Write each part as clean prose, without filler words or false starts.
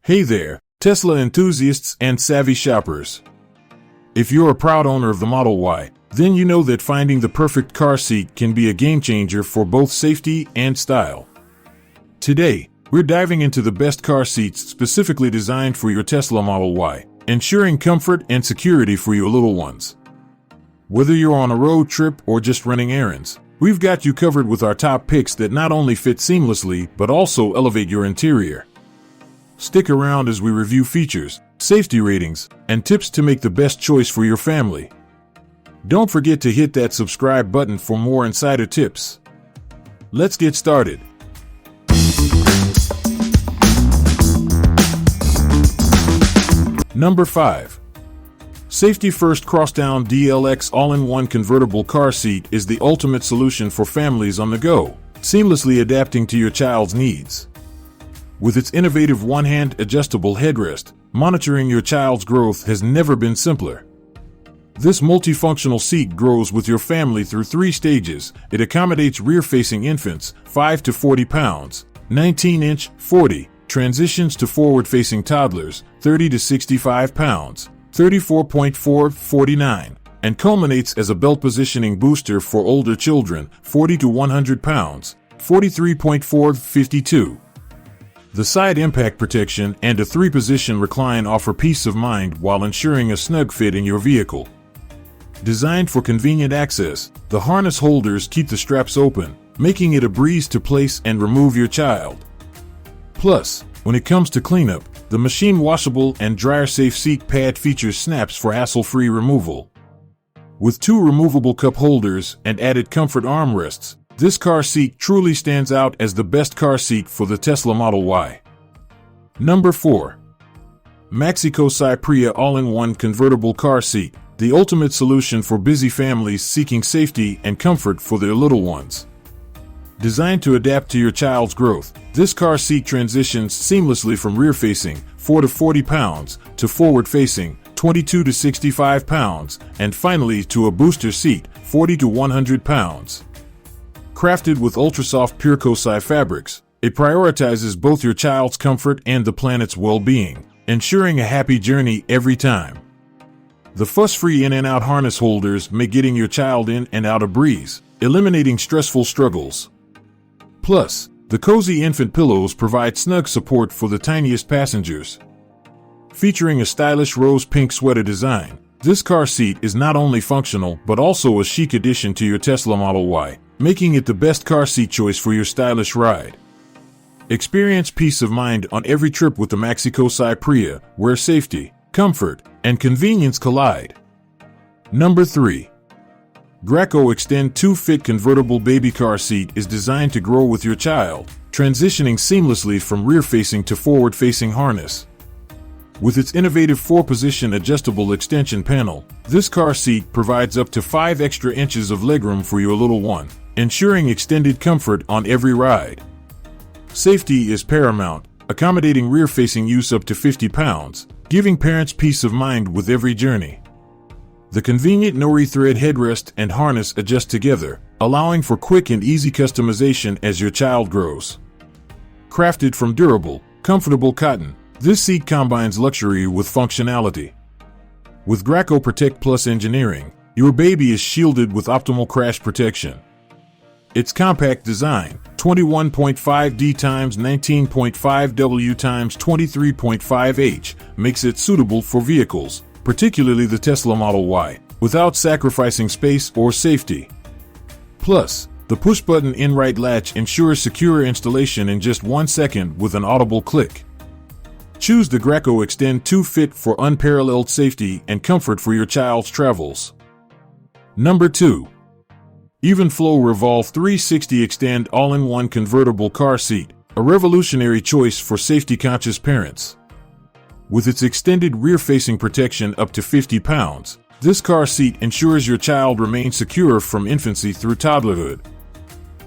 Hey there, Tesla enthusiasts and savvy shoppers. If you're a proud owner of the Model Y, then you know that finding the perfect car seat can be a game changer for both safety and style. Today, we're diving into the best car seats specifically designed for your Tesla Model Y, ensuring comfort and security for your little ones. Whether you're on a road trip or just running errands, we've got you covered with our top picks that not only fit seamlessly but also elevate your interior. Stick around as we review features, safety ratings, and tips to make the best choice for your family. Don't forget to hit that subscribe button for more insider tips. Let's get started. Number 5. Safety First Crosstown DLX all-in-one convertible car seat is the ultimate solution for families on the go, seamlessly adapting to your child's needs. With its innovative one-hand adjustable headrest, monitoring your child's growth has never been simpler. This multifunctional seat grows with your family through 3 stages. It accommodates rear-facing infants, 5 to 40 pounds, 19-inch, 40, transitions to forward-facing toddlers, 30 to 65 pounds, 34.4, 49, and culminates as a belt positioning booster for older children, 40 to 100 pounds, 43.4, 52. The side impact protection and a 3-position recline offer peace of mind while ensuring a snug fit in your vehicle. Designed for convenient access, the harness holders keep the straps open, making it a breeze to place and remove your child. Plus, when it comes to cleanup, the machine washable and dryer-safe seat pad features snaps for hassle-free removal. With 2 removable cup holders and added comfort armrests, this car seat truly stands out as the best car seat for the Tesla Model Y. Number 4. Maxi-Cosi all-in-one convertible car seat, the ultimate solution for busy families seeking safety and comfort for their little ones. Designed to adapt to your child's growth, this car seat transitions seamlessly from rear-facing, 4 to 40 pounds, to forward-facing, 22 to 65 pounds, and finally to a booster seat, 40 to 100 pounds. Crafted with ultra-soft pure Cosi fabrics, it prioritizes both your child's comfort and the planet's well-being, ensuring a happy journey every time. The fuss-free in and out harness holders make getting your child in and out a breeze, eliminating stressful struggles. Plus, the cozy infant pillows provide snug support for the tiniest passengers. Featuring a stylish rose pink sweater design, this car seat is not only functional but also a chic addition to your Tesla Model Y, making it the best car seat choice for your stylish ride. Experience peace of mind on every trip with the Maxi-Cosi, where safety, comfort, and convenience collide. Number 3. Graco Extend 2-Fit convertible baby car seat is designed to grow with your child, transitioning seamlessly from rear-facing to forward-facing harness. With its innovative 4-position adjustable extension panel, this car seat provides up to 5 extra inches of legroom for your little one, ensuring extended comfort on every ride. Safety is paramount, accommodating rear-facing use up to 50 pounds, giving parents peace of mind with every journey. The convenient nori thread headrest and harness adjust together, allowing for quick and easy customization as your child grows. Crafted from durable, comfortable cotton, this seat combines luxury with functionality. With Graco Protect Plus engineering, your baby is shielded with optimal crash protection. Its compact design, 21.5D x 19.5W x 23.5H, makes it suitable for vehicles, particularly the Tesla Model Y, without sacrificing space or safety. Plus, the push-button in-right latch ensures secure installation in just 1 second with an audible click. Choose the Graco Extend 2-Fit for unparalleled safety and comfort for your child's travels. Number 2. Evenflo Revolve 360 Extend all-in-one convertible car seat, a revolutionary choice for safety-conscious parents. With its extended rear-facing protection up to 50 pounds, this car seat ensures your child remains secure from infancy through toddlerhood.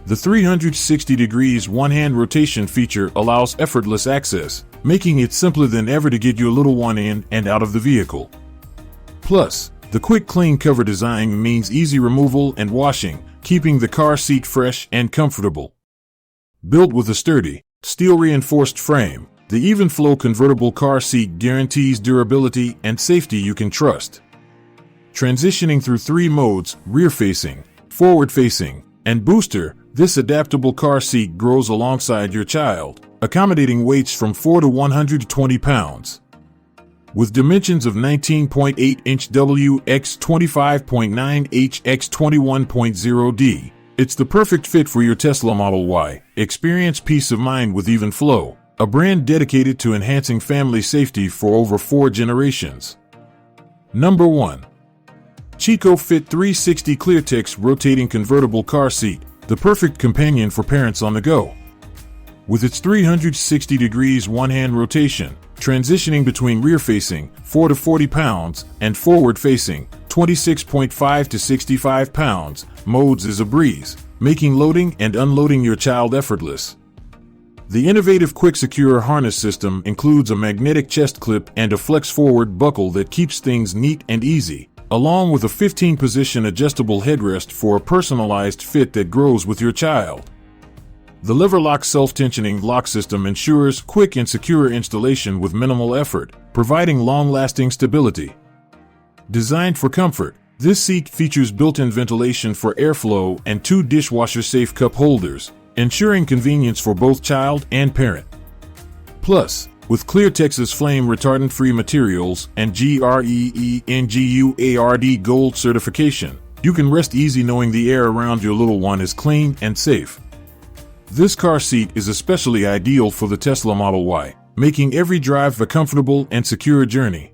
The 360 degrees one-hand rotation feature allows effortless access, making it simpler than ever to get your little one in and out of the vehicle. Plus, the quick clean cover design means easy removal and washing, keeping the car seat fresh and comfortable. Built with a sturdy, steel-reinforced frame, The Evenflo convertible car seat guarantees durability and safety you can trust. Transitioning through 3 modes, rear-facing, forward-facing, and booster, this adaptable car seat grows alongside your child, accommodating weights from 4 to 120 pounds. With dimensions of 19.8-inch W x 25.9H x 21.0D, it's the perfect fit for your Tesla Model Y. Experience peace of mind with Evenflo, a brand dedicated to enhancing family safety for over 4 generations. Number 1. ChicoFit 360 ClearTex Rotating Convertible Car Seat, the perfect companion for parents on the go. With its 360 degrees one-hand rotation, transitioning between rear-facing, 4 to 40 pounds, and forward-facing, 26.5 to 65 pounds, modes is a breeze, making loading and unloading your child effortless. The innovative Quick Secure harness system includes a magnetic chest clip and a flex-forward buckle that keeps things neat and easy, along with a 15-position adjustable headrest for a personalized fit that grows with your child. The lever-lock self-tensioning lock system ensures quick and secure installation with minimal effort, providing long-lasting stability. Designed for comfort, this seat features built-in ventilation for airflow and 2 dishwasher-safe cup holders, ensuring convenience for both child and parent. Plus, with ClearTex's flame retardant-free materials and GREE/NGUARD Gold certification, you can rest easy knowing the air around your little one is clean and safe. This car seat is especially ideal for the Tesla Model Y, making every drive a comfortable and secure journey.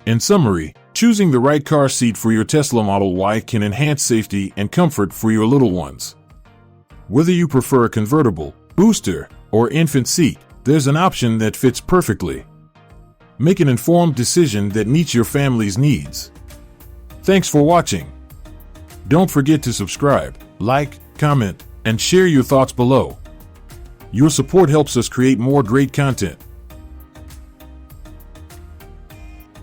In summary, choosing the right car seat for your Tesla Model Y can enhance safety and comfort for your little ones. Whether you prefer a convertible, booster, or infant seat, there's an option that fits perfectly. Make an informed decision that meets your family's needs. Thanks for watching. Don't forget to subscribe, like, comment, and share your thoughts below. Your support helps us create more great content.